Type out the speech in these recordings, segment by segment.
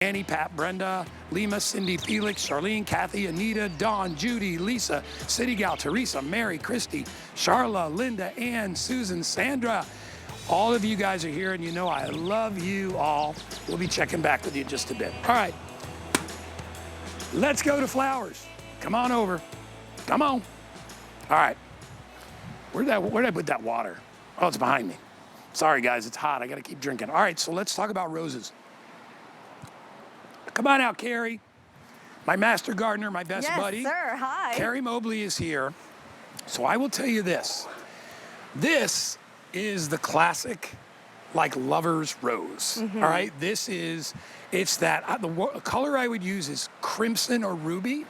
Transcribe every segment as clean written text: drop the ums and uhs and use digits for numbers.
Annie, Pat, Brenda, Lima, Cindy, Felix, Charlene, Kathy, Anita, Dawn, Judy, Lisa, City Gal, Teresa, Mary, Christy, Charla, Linda, Ann, Susan, Sandra. All of you guys are here, and you know I love you all. We'll be checking back with you in just a bit. All right, let's go to flowers. Come on over. Come on. All right. Where'd I put that water? Oh, it's behind me. Sorry, guys, it's hot. I got to keep drinking. All right, so let's talk about roses. Come on out, Carrie. My master gardener, my best buddy. Yes, sir. Hi. Carrie Mobley is here. So I will tell you this. This is the classic, like, lover's rose. All right? It's that, the color I would use is crimson or ruby.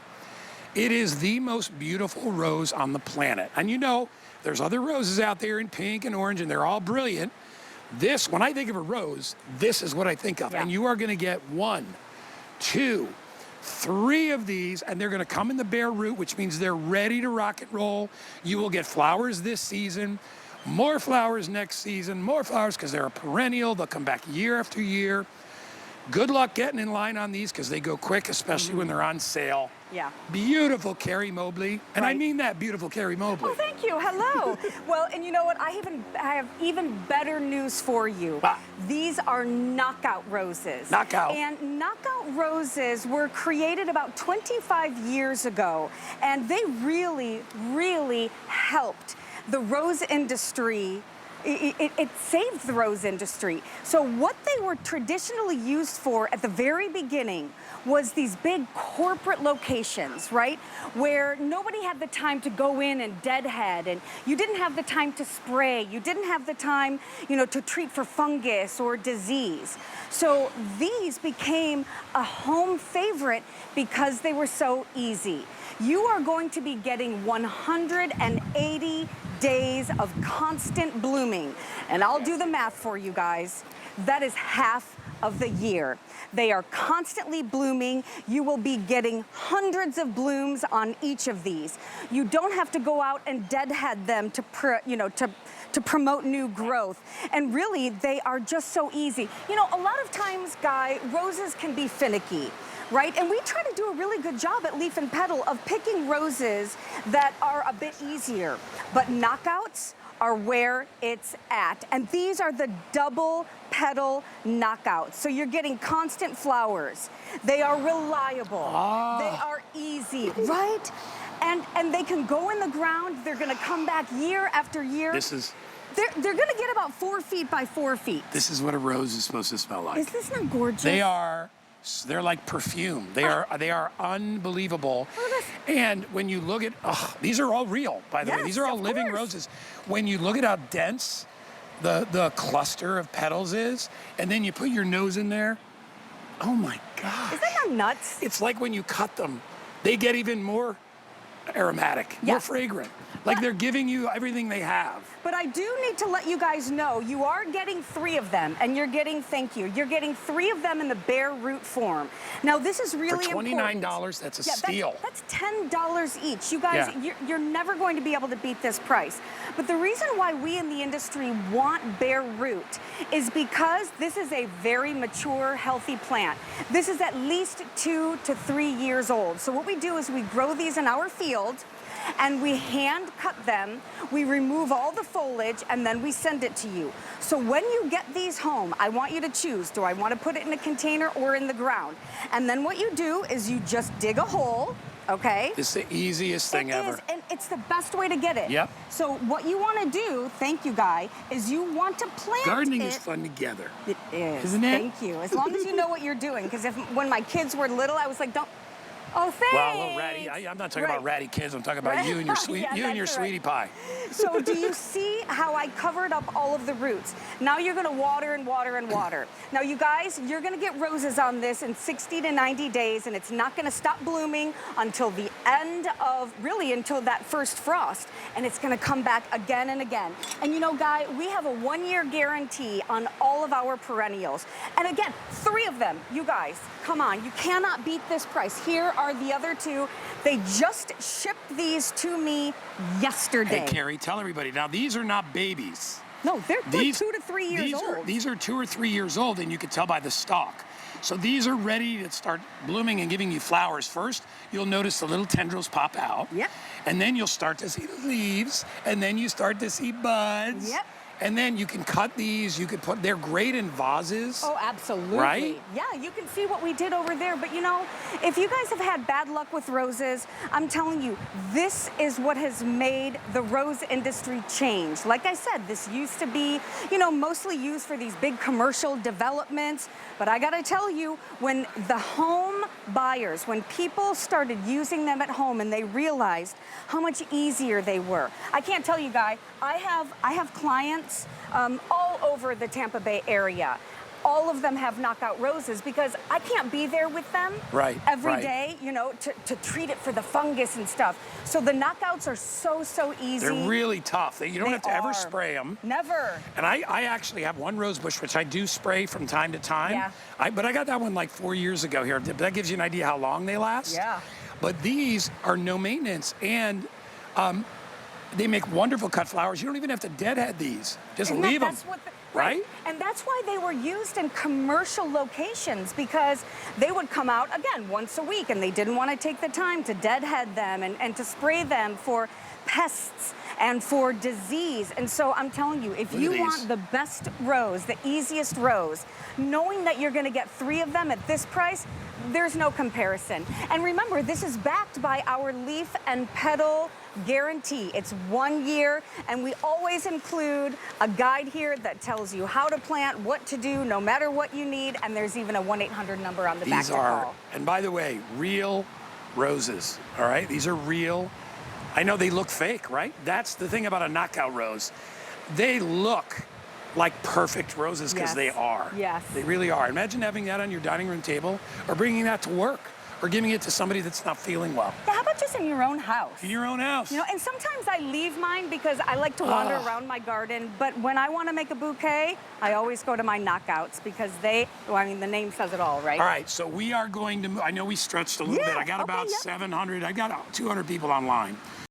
It is the most beautiful rose on the planet. And you know, there's other roses out there in pink and orange, and they're all brilliant. This, when I think of a rose, this is what I think of. Yeah. And you are going to get 1, 2, 3 of these, and they're going to come in the bare root, which means they're ready to rock and roll. You will get flowers this season, more flowers next season, more flowers because they're a perennial. They'll come back year after year. Good luck getting in line on these because they go quick, especially when they're on sale. Yeah. Beautiful Carrie Mobley. And I Right. mean that, beautiful Carrie Mobley. Oh, thank you. Hello. Well, and you know what? I have even better news for you. Ah. These are knockout roses. Knockout. And knockout roses were created about 25 years ago, and they really, really helped the rose industry. It saved the rose industry. So what they were traditionally used for at the very beginning was these big corporate locations, right? Where nobody had the time to go in and deadhead, and you didn't have the time to spray. You didn't have the time, you know, to treat for fungus or disease. So these became a home favorite because they were so easy. You are going to be getting 180 days of constant blooming. And I'll do the math for you guys. That is half of the year. They are constantly blooming. You will be getting hundreds of blooms on each of these. You don't have to go out and deadhead them to promote new growth. And really, they are just so easy. You know, a lot of times, Guy, roses can be finicky, right? And we try to do a really good job at Leaf and Petal of picking roses that are a bit easier. But knockouts are where it's at. And these are the double petal knockouts. So you're getting constant flowers. They are reliable. They are easy, right? And they can go in the ground. They're gonna come back year after year. They're gonna get about 4 feet by 4 feet. This is what a rose is supposed to smell like. Is this not gorgeous? They're like perfume. They are unbelievable. And when you look at, these are all real, by the way. These are all living roses. When you look at how dense the cluster of petals is, and then you put your nose in there, oh my God. Is that not nuts? It's like when you cut them, they get even more aromatic, more fragrant. Like they're giving you everything they have. But I do need to let you guys know, you are getting 3 of them, and you're getting, thank you, you're getting 3 of them in the bare root form. Now, this is really important. For $29, that's a steal. That's $10 each. You guys, you're never going to be able to beat this price. But the reason why we in the industry want bare root is because this is a very mature, healthy plant. This is at least 2 to 3 years old. So what we do is we grow these in our field, and we hand cut them, we remove all the foliage, and then we send it to you. So when you get these home, I want you to choose, do I want to put it in a container or in the ground? And then what you do is you just dig a hole, okay? It's the easiest thing ever. It is, and it's the best way to get it. Yep. So what you want to do, thank you, Guy, is you want to plant Gardening is fun together. It is. Isn't it? Thank you. As long as you know what you're doing, because when my kids were little, I was like, don't. Oh, thanks. Well, a little ratty. I'm not talking about ratty kids. I'm talking about you and your sweetie pie. So do you see how I covered up all of the roots? Now you're gonna water and water and water. Now you guys, you're gonna get roses on this in 60 to 90 days, and it's not gonna stop blooming until the end of, really until that first frost. And it's gonna come back again and again. And you know, Guy, we have a 1-year guarantee on all of our perennials. And again, 3 of them, you guys, come on, you cannot beat this price. Here are the other 2. They just shipped these to me yesterday. Hey, Carrie, tell everybody. Now, these are not babies. No, they're 2 to 3 years old. These are 2 or 3 years old, and you can tell by the stalk. So these are ready to start blooming and giving you flowers. First, you'll notice the little tendrils pop out. Yep. And then you'll start to see the leaves, and then you start to see buds. Yep. And then you can cut these, you could they're great in vases. Oh, absolutely. Right? Yeah, you can see what we did over there. But you know, if you guys have had bad luck with roses, I'm telling you, this is what has made the rose industry change. Like I said, this used to be, you know, mostly used for these big commercial developments. But I gotta tell you, when the home buyers, when people started using them at home and they realized how much easier they were. I can't tell you, Guy, I have clients all over the Tampa Bay area. All of them have knockout roses because I can't be there with them every day, you know, to treat it for the fungus and stuff. So the knockouts are so easy. They're really tough. You don't have to ever spray them. Never. And I actually have one rose bush, which I do spray from time to time. Yeah. But I got that one like 4 years ago here. But that gives you an idea how long they last. Yeah. But these are no maintenance, and they make wonderful cut flowers. You don't even have to deadhead these. Just leave them. Right? And that's why they were used in commercial locations, because they would come out, again, once a week, and they didn't want to take the time to deadhead them and to spray them for pests and for disease. And so I'm telling you, if you want the best rose, the easiest rose, knowing that you're going to get 3 of them at this price, there's no comparison. And remember, this is backed by our leaf and petal guarantee. It's 1 year, and we always include a guide here that tells you how to plant, what to do, no matter what you need, and there's even a 1-800 number on the back to call. And by the way, real roses, all right? These are real. I know they look fake, right? That's the thing about a knockout rose. They look like perfect roses because they are. Yes. They really are. Imagine having that on your dining room table, or bringing that to work, or giving it to somebody that's not feeling well. Yeah, how about just in your own house? In your own house. You know, and sometimes I leave mine because I like to wander around my garden, but when I want to make a bouquet, I always go to my knockouts because well, I mean, the name says it all, right? All right, so we are going to, I know we stretched a little bit. I got about 700, I got 200 people online.